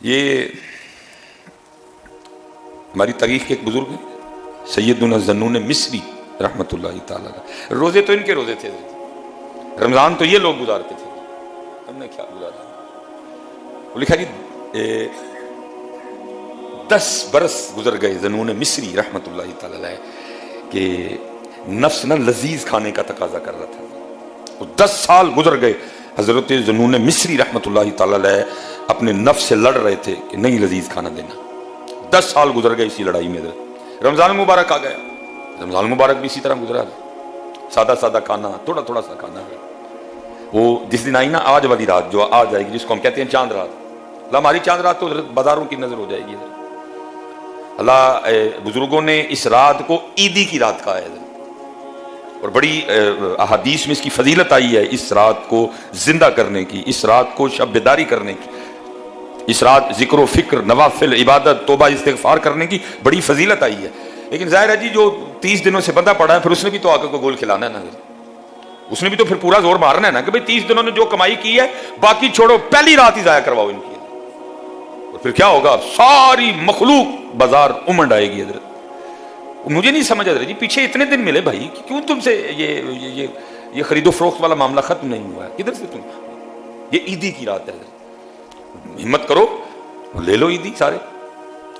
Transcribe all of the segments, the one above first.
یہ ہماری تاریخ کے ایک بزرگ ہیں سیدنا ذنون مصری رحمۃ اللہ تعالیٰ علیہ، روزے تو ان کے روزے تھے، رمضان تو یہ لوگ گزارتے تھے، ہم نے کیا گزارا؟ وہ لکھا جی 10 برس گزر گئے ذنون مصری رحمۃ اللہ تعالیٰ علیہ کہ نفس نہ لذیذ کھانے کا تقاضا کر رہا تھا، وہ 10 سال گزر گئے حضرت ذنون مصری رحمۃ اللہ تعالیٰ علیہ اپنے نفس سے لڑ رہے تھے کہ نہیں لذیذ کھانا دینا۔ 10 سال گزر گئے اسی لڑائی میں، رمضان مبارک آ گیا، رمضان مبارک بھی اسی طرح گزرا، سادہ سادہ کھانا، تھوڑا تھوڑا سا کھانا ہے۔ وہ جس دن آئی نا آج والی رات جو آ جائے گی، جس کو ہم کہتے ہیں چاند رات، اللہ ہماری چاند رات تو بازاروں کی نظر ہو جائے گی۔ اللہ بزرگوں نے اس رات کو عیدی کی رات کہا ہے، اور بڑی احادیث میں اس کی فضیلت آئی ہے، اس رات کو زندہ کرنے کی، اس رات کو شب بیداری کرنے کی، اس رات ذکر و فکر، نوافل، عبادت، توبہ، استغفار کرنے کی بڑی فضیلت آئی ہے۔ لیکن ظاہر ہے جی جو 30 دنوں سے بندہ پڑا ہے، پھر اس نے بھی تو آ کے گول کھلانا ہے نا، اس نے بھی تو پھر پورا زور مارنا ہے نا کہ بھئی 30 دنوں نے جو کمائی کی ہے باقی چھوڑو، پہلی رات ہی ضائع کرواؤ ان کی، اور پھر کیا ہوگا؟ ساری مخلوق بازار امنڈ آئے گی۔ حضرت مجھے نہیں سمجھ حضرت جی پیچھے اتنے دن ملے بھائی، کیوں تم سے یہ خرید و فروخت والا معاملہ ختم نہیں ہوا ہے؟ کدھر سے تم؟ یہ عیدی کی رات ہے، ہمت کرو لے لو عیدی سارے۔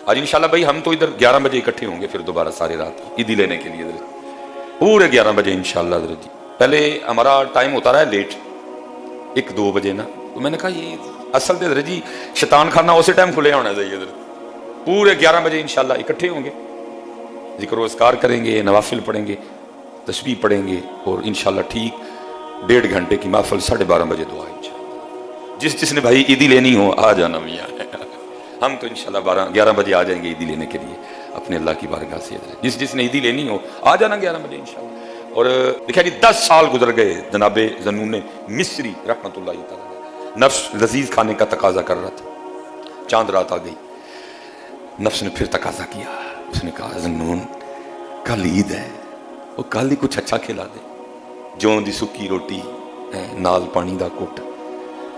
آج انشاءاللہ بھائی ہم تو ادھر 11 بجے اکٹھے ہوں گے، پھر دوبارہ ساری رات عیدی لینے کے لیے حضرت، پورے 11 بجے انشاءاللہ حضرت جی۔ پہلے ہمارا ٹائم ہوتا رہا لیٹ، 1-2 بجے نا، تو میں نے کہا یہ اصل دے حضرت جی شیطان خانہ اسی ٹائم کھلے ہونا چاہیے حضرت، پورے 11 بجے انشاءاللہ اکٹھے ہوں گے، ذکر و اذکار کریں گے، نوافل پڑھیں گے، تسبیح پڑھیں گے، اور انشاءاللہ ٹھیک 1.5 گھنٹے کی محفل 12:30 بجے دعا انشاءاللہ۔ جس نے بھائی عیدی لینی ہو آ جانا میاں، ہم تو انشاءاللہ 11 بجے آ جائیں گے عیدی لینے کے لیے اپنے اللہ کی بارگاہ سے۔ جس نے عیدی لینی ہو آ جانا 11 بجے انشاءاللہ۔ اور دیکھا جی 10 سال گزر گئے جناب ذنون مصری رحمۃ اللہ تعالیٰ، نفس لذیذ کھانے کا تقاضا کر رہا تھا، چاند رات آ گئی، نفس نے پھر تقاضا کیا، اس نے کہا ذنون کل عید ہے، وہ کل ہی کچھ اچھا کھلا دے، جوں دی سکی روٹی نال پانی دا کوٹ،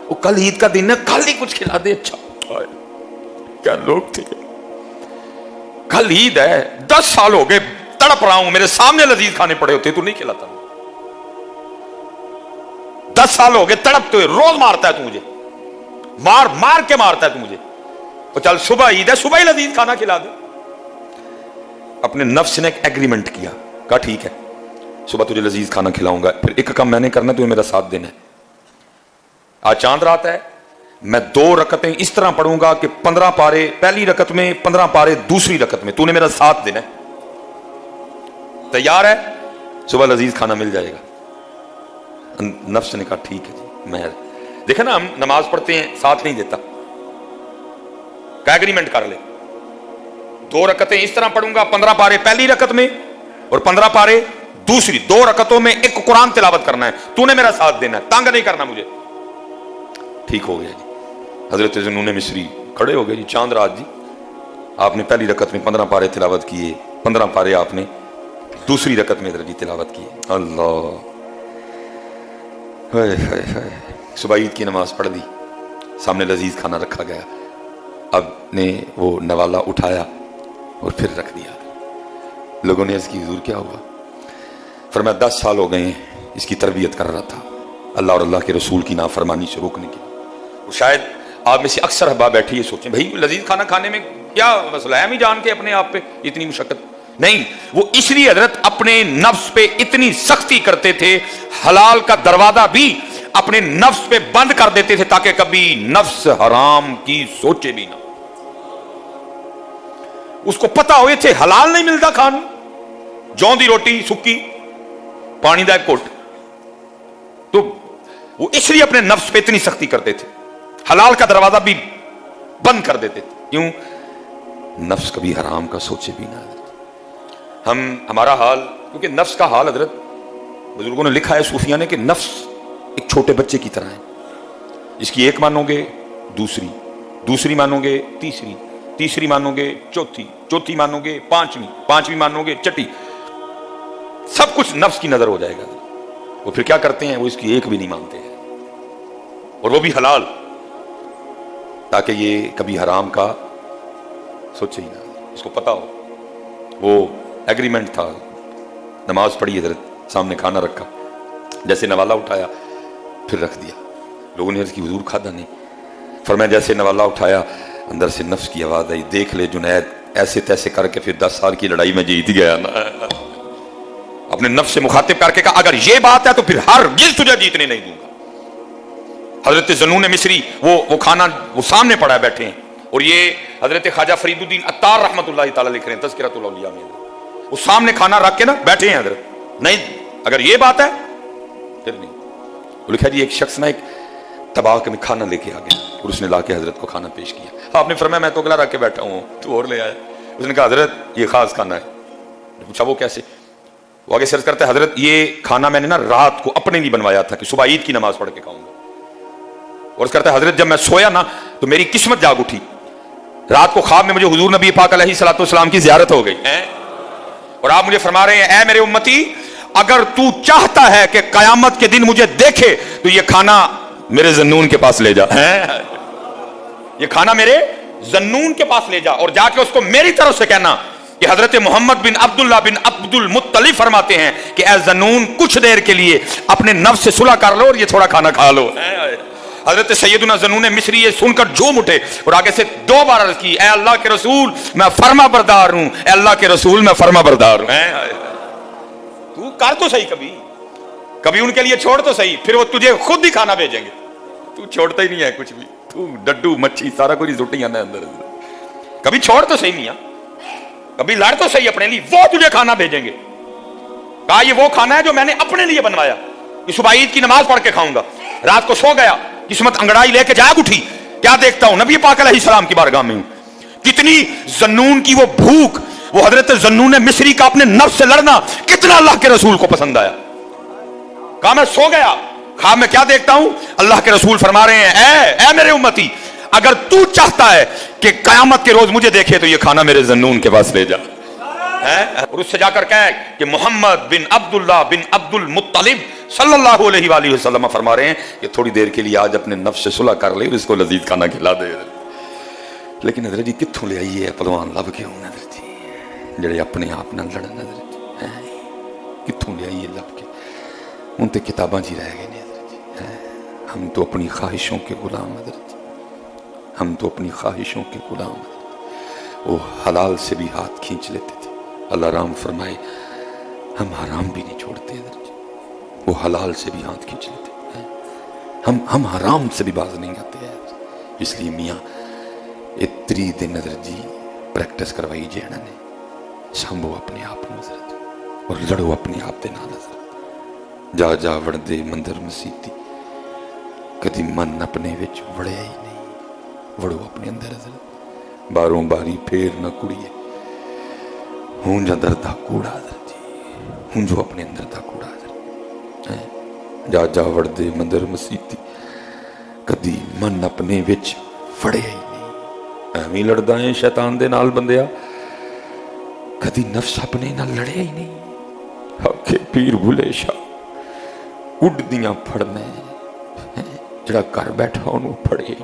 وہ کل عید کا دن ہے، کل ہی کچھ کھلا دے اچھا۔ کیا لوگ تھے، کل عید ہے، 10 سال ہو گئے تڑپ رہا ہوں، میرے سامنے لذیذ کھانے پڑے ہوتے تو نہیں کھلاتا، 10 سال ہو گئے تڑپتے ہوئے، روز مارتا ہے تو مجھے، مار کے مارتا ہے تو مجھے، تو چل صبح عید ہے، صبح ہی لذیذ کھانا کھلا دے۔ اپنے نفس نے ایک ایگریمنٹ کیا، کہا ٹھیک ہے صبح تجھے لذیذ کھانا کھلاؤں گا، پھر ایک کام میں نے کرنا، تمہیں میرا ساتھ دینا ہے۔ آج چاند رات ہے، میں 2 رکعتیں اس طرح پڑھوں گا کہ 15 پارے پہلی رکعت میں، 15 پارے دوسری رکعت میں، تو نے میرا ساتھ دینا ہے، تیار ہے؟ صبح لذیذ کھانا مل جائے گا۔ نفس نے کہا ٹھیک ہے جی، میں دیکھا نا ہم نماز پڑھتے ہیں ساتھ نہیں دیتا، کیا ایگریمنٹ کر لے، 2 رکعتیں اس طرح پڑھوں گا، 15 پارے پہلی رکعت میں اور 15 پارے دوسری، 2 رکعتوں میں ایک قرآن تلاوت کرنا ہے، تو نے میرا ساتھ دینا ہے، تنگ نہیں کرنا مجھے۔ ٹھیک ہو گیا جی، حضرت ذنون مصری کھڑے ہو گئے جی، چاند رات جی، آپ نے پہلی رکعت میں 15 پارے تلاوت کیے، 15 پارے آپ نے دوسری رکعت میں جی تلاوت کیے، اللہ صبح عید کی نماز پڑھ دی، سامنے لذیذ کھانا رکھا گیا، اب نے وہ نوالا اٹھایا اور پھر رکھ دیا۔ لوگوں نے عرض کی حضور کیا ہوا؟ فرمایا 10 سال ہو گئے ہیں اس کی تربیت کر رہا تھا، اللہ اور اللہ کے رسول کی نافرمانی سے روکنے کی۔ شاید آپ میں سے اکثر احباب بیٹھے یہ سوچیں بھائی لذیذ کھانا کھانے میں کیا مسئلہ ہے، ہم ہی جان کے اپنے آپ پہ اتنی مشقت نہیں، وہ اس لیے حضرت اپنے نفس پہ اتنی سختی کرتے تھے، حلال کا دروازہ بھی اپنے نفس پہ بند کر دیتے تھے تاکہ کبھی نفس حرام کی سوچے بھی نہ۔ اس کو پتا ہوئے تھے حلال نہیں ملتا کھانا، جوں دی روٹی سکی، پانی دا ایک گھٹ، تو وہ اس لیے اپنے نفس پہ اتنی سختی کرتے تھے، حلال کا دروازہ بھی بند کر دیتے تھے، کیوں؟ نفس کبھی حرام کا سوچے بھی نہ۔ ہمارا حال، کیونکہ نفس کا حال حضرت بزرگوں نے لکھا ہے صوفیہ نے کہ نفس ایک چھوٹے بچے کی طرح ہے، اس کی ایک مانو گے دوسری، دوسری مانو گے تیسری، تیسری مانو گے چوتھی، چوتھی مانو گے پانچویں، پانچویں مانو گے چھٹی، سب کچھ نفس کی نظر ہو جائے گا۔ وہ پھر کیا کرتے ہیں؟ وہ اس کی ایک بھی نہیں مانتے ہیں، اور وہ بھی حلال۔ تاکہ یہ کبھی حرام کا سوچے ہی نہ, اس کو پتا ہو. وہ ایگریمنٹ تھا, نماز پڑھی, حضرت سامنے کھانا رکھا, جیسے نوالا اٹھایا پھر رکھ دیا. لوگوں نے عرض کی حضور کھادا نہیں. فرمایا جیسے نوالا اٹھایا اندر سے نفس کی آواز آئی, دیکھ لے جنید ایسے تیسے کر کے پھر 10 سال کی لڑائی میں جیت گیا نا. اپنے نفس سے مخاطب کر کے کہا اگر یہ بات ہے تو پھر ہرگز تجھے جیتنے نہیں دوں گا. حضرت ذنون مصری وہ کھانا وہ سامنے پڑا ہے بیٹھے ہیں, اور یہ حضرت خواجہ فرید الدین عطار رحمۃ اللہ تعالی لکھ رہے ہیں تذکرۃ الاولیاء میں, وہ سامنے کھانا رکھ کے نا بیٹھے ہیں حضرت. نہیں اگر یہ بات ہے پھر نہیں. وہ لکھا جی ایک شخص نا ایک طباق میں کھانا لے کے آ گیا اور اس نے لا کے حضرت کو کھانا پیش کیا. آپ نے فرمایا میں تو اگلا رکھ کے بیٹھا ہوں, تو اور لے آیا. اس نے کہا حضرت یہ خاص کھانا ہے. پوچھا وہ کیسے؟ وہ آگے سرچ کرتا ہے حضرت یہ کھانا میں نے نا رات کو اپنے لیے بنوایا تھا کہ صبح عید کی نماز پڑھ کے کھاؤں گا. اور اس کرتا ہے حضرت جب میں سویا نا تو میری قسمت جاگ اٹھی, رات کو خواب میں مجھے حضور نبی پاک علیہ الصلوۃ والسلام کی زیارت ہو گئی, اور آپ مجھے فرما رہے ہیں اے میرے امتی اگر تو چاہتا ہے کہ قیامت کے دن مجھے دیکھے تو یہ کھانا میرے ذنون کے پاس لے جا, یہ کھانا میرے ذنون کے پاس لے جا, اور جا کے اس کو میری طرف سے کہنا کہ حضرت محمد بن عبداللہ بن عبد المطلب فرماتے ہیں کہ اے ذنون کچھ دیر کے لیے اپنے نفس سے صلح کر لو اور یہ تھوڑا کھانا کھا لو. حضرت سیدنا ذنون مصری یہ سن کر جھوم اٹھے اور آگے سے 2 بار عرض کی اے اللہ کے رسول میں فرما بردار ہوں, اے اللہ کے رسول میں فرما بردار ہوں. تو کر تو صحیح, کبھی ان کے لیے چھوڑ تو صحیح, پھر وہ تجھے خود ہی کھانا بھیجیں گے. تو چھوڑتا ہی نہیں ہے کچھ بھی, تو ڈڈو مچھی سارا کچھ زٹی آنا اندر. کبھی چھوڑ تو صحیح نہیں, کبھی لڑ تو صحیح اپنے لیے, وہ تجھے کھانا بھیجیں گے. کہا یہ وہ کھانا ہے جو میں نے اپنے لیے بنوایا, کہ صبح عید کی نماز پڑھ کے کھاؤں گا. رات کو سو گیا, قسمت انگڑائی لے کے جاگ اٹھی, کیا دیکھتا ہوں نبی پاک علیہ السلام کی بارگاہ میں. کتنی ذنون کی وہ بھوک, وہ حضرت ذنون مصری کا اپنے نفس سے لڑنا کتنا اللہ کے رسول کو پسند آیا. کہا میں سو گیا, خواب میں کیا دیکھتا ہوں, اللہ کے رسول فرما رہے ہیں اے میرے امتی اگر تو چاہتا ہے کہ قیامت کے روز مجھے دیکھے تو یہ کھانا میرے ذنون کے پاس لے جا. اور اس سے جا کر کہے کہ محمد بن عبداللہ بن عبد المطلب صلی اللہ علیہ وآلہ وسلم فرما رہے ہیں کہ تھوڑی دیر کے لیے آج اپنے نفس سے صلح کر لے اور اس کو لذیذ کھانا کھلا دے. لیکن حضرت جی کتھوں لے آئیے پلوان لب کے ہوں حضرت جی جڑے اپنے آپ نہ لڑن, حضرت جی کتھوں لے آئیے لب کے, ان تے کتاباں جی رہ گئے حضرت جی. ہم تو اپنی خواہشوں کے غلام حضرت جی, ہم تو اپنی خواہشوں کے غلام. وہ حلال سے بھی ہاتھ کھینچ لیتے تھے, اللہ رام فرمائے ہم حرام بھی نہیں چھوڑتے حضرت جی, وہ حلال سے بھی ہاتھ کھینچ لیتے, ہم حرام سے بھی باز نہیں آتے ہیں. اس لیے میاں اتری دن حضرت جی پریکٹس کروائی جی انہوں نے, سنبھو اپنے آپ حضرت اور لڑو اپنے آپ دے نال حضرت. جا جا وڑدے مندر مسیتی کدی من اپنے وچ وڑیا ہی نہیں, وڑو اپنے اندر حضرت. باروں باری پھیر نہ کڑیے ہوں جا دردہ کوڑا حضرت جی, ہوں جو اپنے اندر دا کوڑا حضرت. جا جا وڑدے مندر مسیتی کدی من اپنے وچ وڑیا ہی نہیں, ایویں لڑدا ہے شیطان دے نال بندیا, کدی نفس اپنے نال لڑیا ہی نہیں. آکھے پیر بھولے شاہ اڈ دیاں پھڑنے, جڑا گھر بیٹھا انہوں پھڑے.